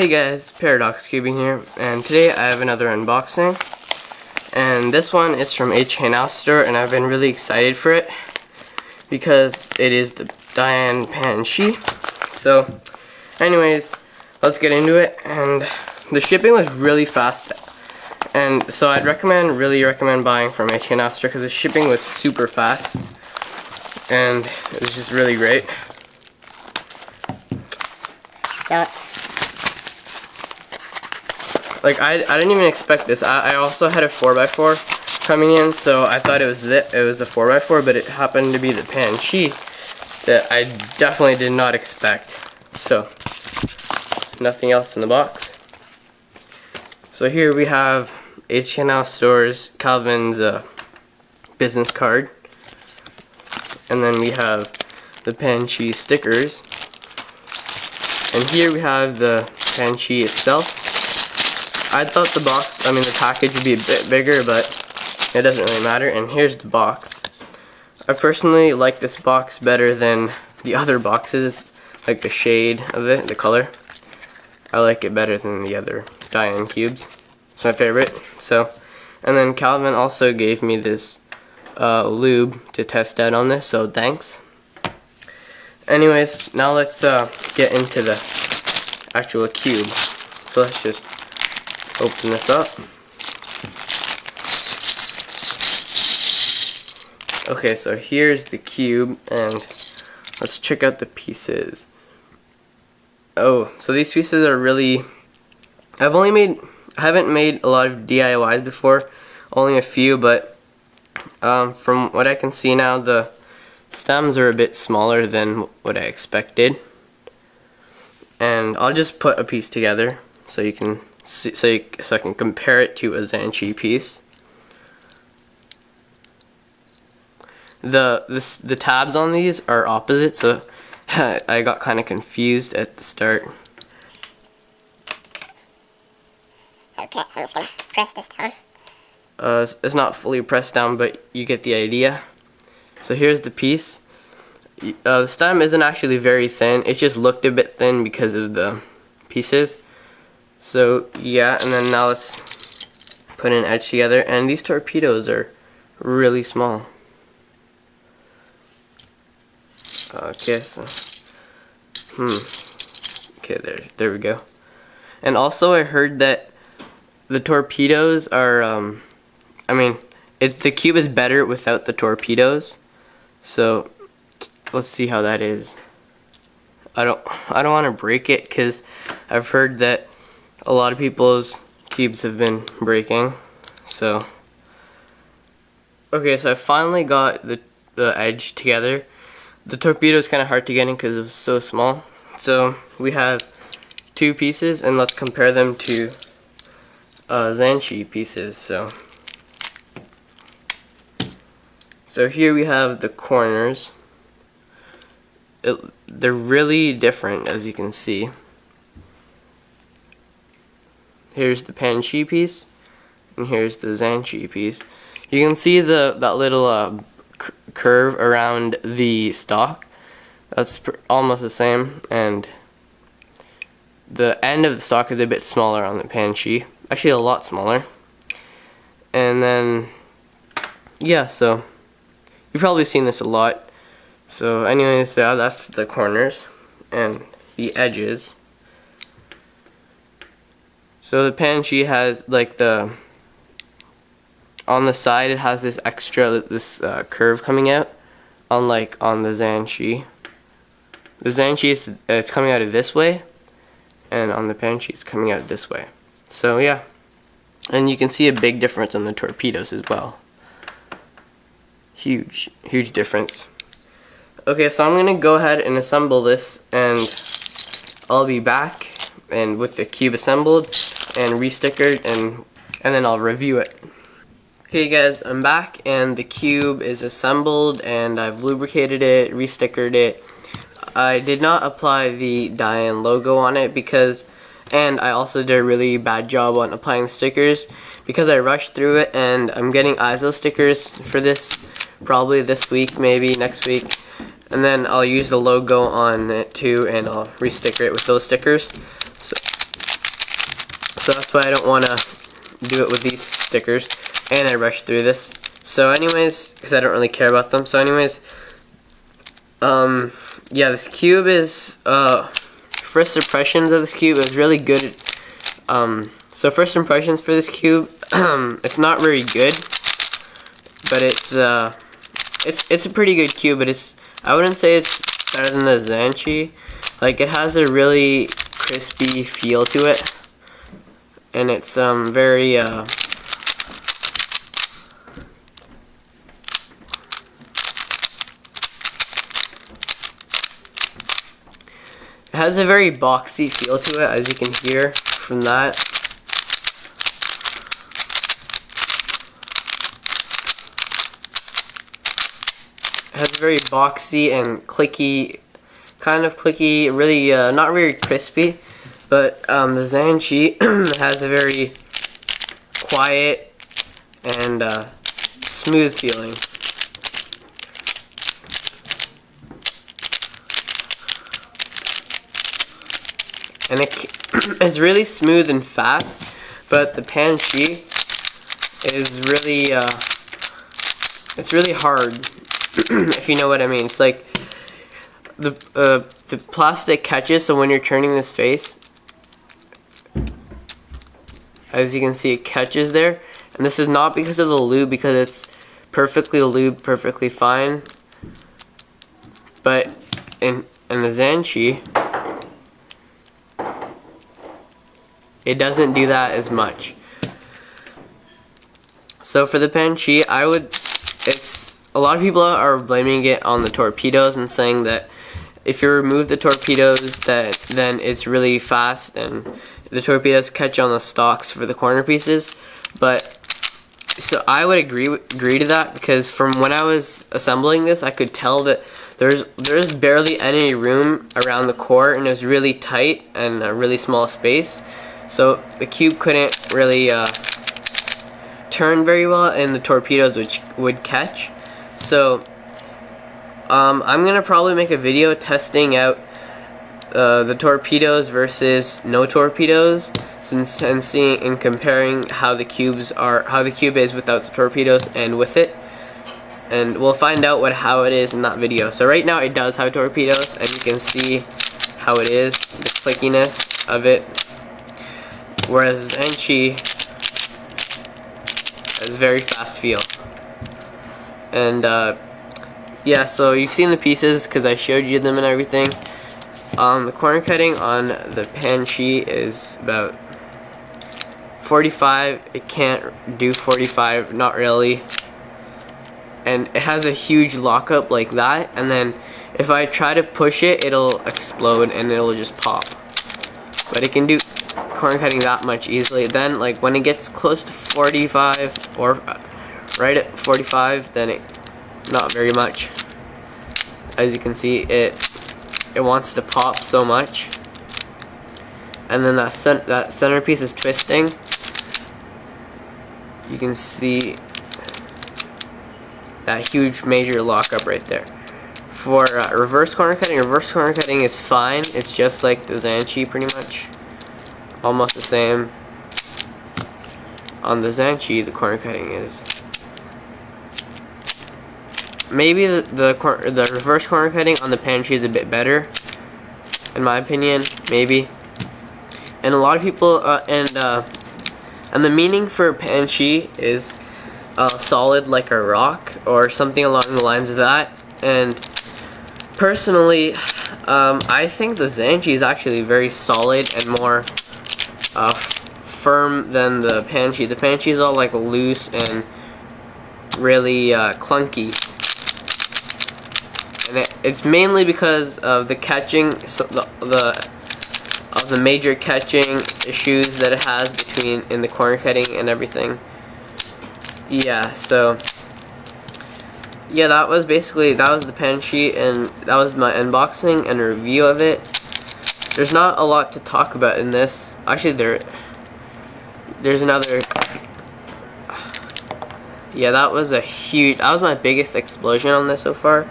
Hey guys, Paradox Cubing here, and today I have another unboxing, and this one is from HKnowstore, and I've been really excited for it because it is the Dayan PanShi. So anyways, let's get into it. And the shipping was really fast, and so I'd really recommend buying from HKnowstore because the shipping was super fast and it was just really great. Like I didn't even expect this. I also had a 4x4 coming in, so I thought it was the 4x4, but it happened to be the PanShi that I definitely did not expect. So nothing else in the box. So here we have HKnowstore's Calvin's business card, and then we have the PanShi stickers, and here we have the PanShi itself. I thought the package would be a bit bigger, but it doesn't really matter. And here's the box. I personally like this box better than the other boxes, like the shade of it, the color. I like it better than the other Dayan cubes. It's my favorite. So, and then Calvin also gave me this lube to test out on this, so thanks. Anyways, now let's get into the actual cube. So let's just open this up. Okay, so here's the cube, and let's check out the pieces. Oh, so these pieces are really, I haven't made a lot of DIYs before, only a few, but from what I can see now, the stems are a bit smaller than what I expected. And I'll just put a piece together so you can see, so I can compare it to a zhanchi piece. The tabs on these are opposite, so I got kind of confused at the start. Okay, so I'm just gonna press this down. It's not fully pressed down, but you get the idea. So here's the piece. The stem isn't actually very thin. It just looked a bit thin because of the pieces. So yeah, and then now let's put an edge together, and these torpedoes are really small. Okay, so okay, there we go. And also I heard that the torpedoes are the cube is better without the torpedoes. So let's see how that is. I don't want to break it because I've heard that a lot of people's cubes have been breaking. So okay, so I finally got the edge together. The torpedo is kind of hard to get in because it was so small. So we have two pieces, and let's compare them to zhanchi pieces. So here we have the corners. They're really different, as you can see. Here's the PanShi piece, and here's the zhanchi piece. You can see that little curve around the stalk. That's almost the same, and the end of the stalk is a bit smaller on the PanShi. Actually, a lot smaller. And then, yeah, so you've probably seen this a lot. So anyways, yeah, that's the corners and the edges. So the PanShi has on the side, it has this extra curve coming out, unlike on the zhanchi. The zhanchi it's coming out of this way, and on the PanShi it's coming out this way. So yeah, and you can see a big difference in the torpedoes as well. Huge difference. Okay, so I'm gonna go ahead and assemble this, and I'll be back and with the cube assembled and restickered, and then I'll review it. Okay guys, I'm back, and the cube is assembled, and I've lubricated it, restickered it. I did not apply the Dayan logo on it and I also did a really bad job on applying stickers because I rushed through it, and I'm getting ISO stickers for this probably this week, maybe next week. And then I'll use the logo on it too, and I'll resticker it with those stickers. So that's why I don't want to do it with these stickers, and I rushed through this. So anyways, because I don't really care about them. So anyways, yeah, this cube is, first impressions of this cube is really good. So first impressions for this cube, it's not very good, but it's a pretty good cube, but I wouldn't say it's better than the zhanchi. Like, it has a really crispy feel to it, and it's very it has a very boxy feel to it, as you can hear from that. It has very boxy and clicky, kind of clicky, really not very crispy, but the zhanchi has a very quiet and smooth feeling. And it's really smooth and fast, but the PanShi is really it's really hard, if you know what I mean. It's like the plastic catches, so when you're turning this face, as you can see, it catches there, and this is not because of the lube, because it's perfectly lubed, perfectly fine. But in the zhanchi, it doesn't do that as much. So for the PanShi, it's a lot of people are blaming it on the torpedoes and saying that if you remove the torpedoes, then it's really fast and the torpedoes catch on the stalks for the corner pieces. But so I would agree to that, because from when I was assembling this, I could tell that there's barely any room around the core, and it was really tight and a really small space. So the cube couldn't really turn very well, and the torpedoes would catch. So I'm gonna probably make a video testing out the torpedoes versus no torpedoes, and seeing and comparing how the cube is without the torpedoes and with it, and we'll find out how it is in that video. So right now it does have torpedoes, and you can see how it is, the clickiness of it. Whereas zhanchi has very fast feel. And yeah, so you've seen the pieces because I showed you them and everything. The corner cutting on the PanShi is about 45. It can't do 45, not really. And it has a huge lockup like that, and then if I try to push it, it'll explode and it'll just pop. But it can do corner cutting that much easily. Then like when it gets close to 45 or right at 45, then not very much. As you can see, it wants to pop so much, and then that centerpiece is twisting. You can see that huge major lockup right there. For reverse corner cutting is fine. It's just like the zhanchi, pretty much. Almost the same. On the zhanchi, the corner cutting is maybe the reverse corner cutting on the PanShi is a bit better, in my opinion, maybe. And a lot of people and the meaning for PanShi is solid like a rock or something along the lines of that. And personally, I think the zhanchi is actually very solid and more firm than the PanShi. The PanShi is all like loose and really clunky, and it's mainly because of the catching, of the major catching issues that it has in the corner cutting and everything. Yeah, so yeah, that was the PanShi, and that was my unboxing and review of it. There's not a lot to talk about in this. Actually, there's another. Yeah, that was my biggest explosion on this so far.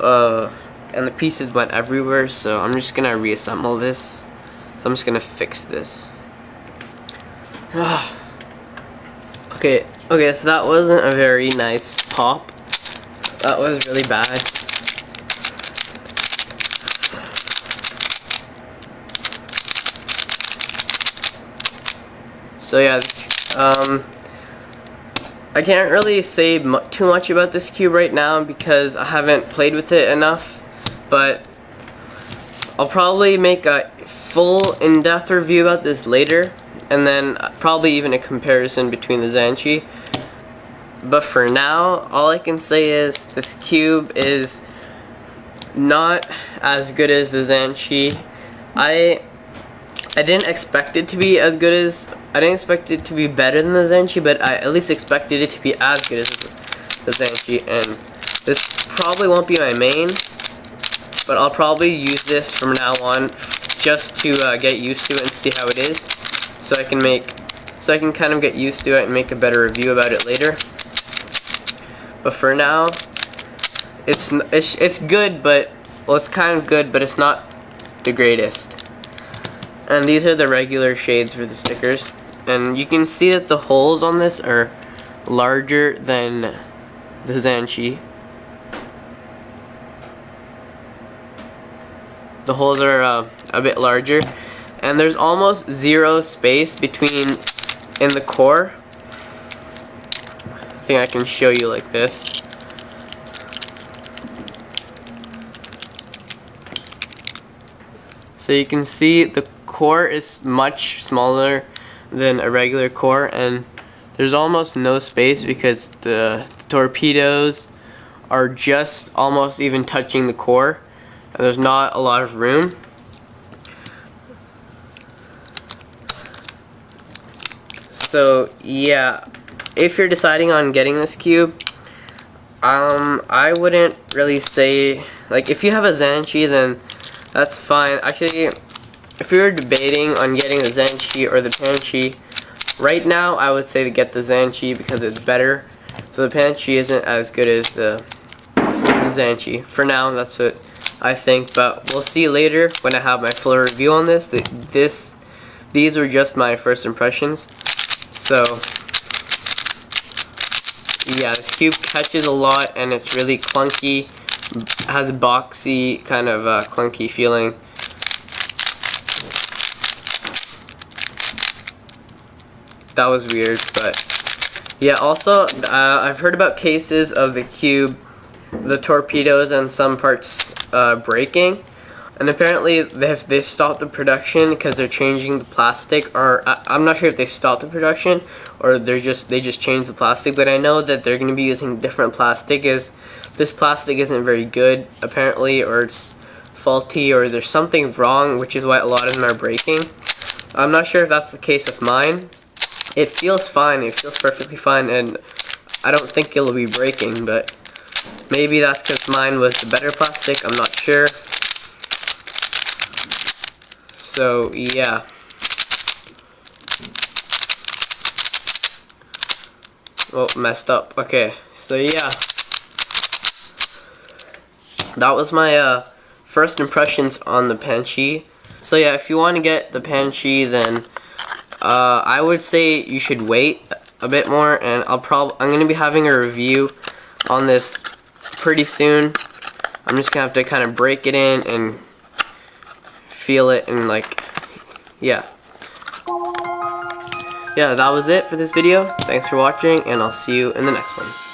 And the pieces went everywhere, so I'm just gonna reassemble this. So I'm just gonna fix this. Okay, so that wasn't a very nice pop. That was really bad. So yeah, I can't really say too much about this cube right now because I haven't played with it enough, but I'll probably make a full in-depth review about this later, and then probably even a comparison between the zhanchi. But for now, all I can say is this cube is not as good as the zhanchi. I didn't expect it to be as good as, I didn't expect it to be better than the zhanchi, but I at least expected it to be as good as the zhanchi, and this probably won't be my main, but I'll probably use this from now on just to get used to it and see how it is, so I can kind of get used to it and make a better review about it later. But for now, it's good, but, well, it's kind of good, but it's not the greatest. And these are the regular shades for the stickers, and you can see that the holes on this are larger than the zhanchi. The holes are a bit larger, and there's almost zero space between in the core. I think I can show you like this. So you can see the core is much smaller than a regular core, and there's almost no space because the torpedoes are just almost even touching the core, and there's not a lot of room. So yeah, if you're deciding on getting this cube, I wouldn't really say, like, if you have a zhanchi, then that's fine. Actually, if you were debating on getting the zhanchi or the PanShi, right now I would say to get the zhanchi because it's better. So the PanShi isn't as good as the zhanchi. For now, that's what I think, but we'll see later when I have my full review on this. These were just my first impressions. So yeah, this cube catches a lot, and it's really clunky. Has a boxy kind of clunky feeling. That was weird, but yeah. Also, I've heard about cases of the cube, the torpedoes and some parts breaking, and apparently they stopped the production because they're changing the plastic. Or I'm not sure if they stopped the production or they just changed the plastic. But I know that they're going to be using different plastic. This plastic isn't very good apparently, or it's faulty, or there's something wrong, which is why a lot of them are breaking. I'm not sure if that's the case with mine. It feels fine, it feels perfectly fine, and I don't think it'll be breaking, but maybe that's because mine was the better plastic, I'm not sure. So yeah. Oh, messed up. Okay, so yeah. That was my first impressions on the PanShi. So yeah, if you want to get the PanShi, then I would say you should wait a bit more, and I'm gonna be having a review on this pretty soon. I'm just gonna have to kind of break it in and feel it, and like, yeah. Yeah, that was it for this video. Thanks for watching, and I'll see you in the next one.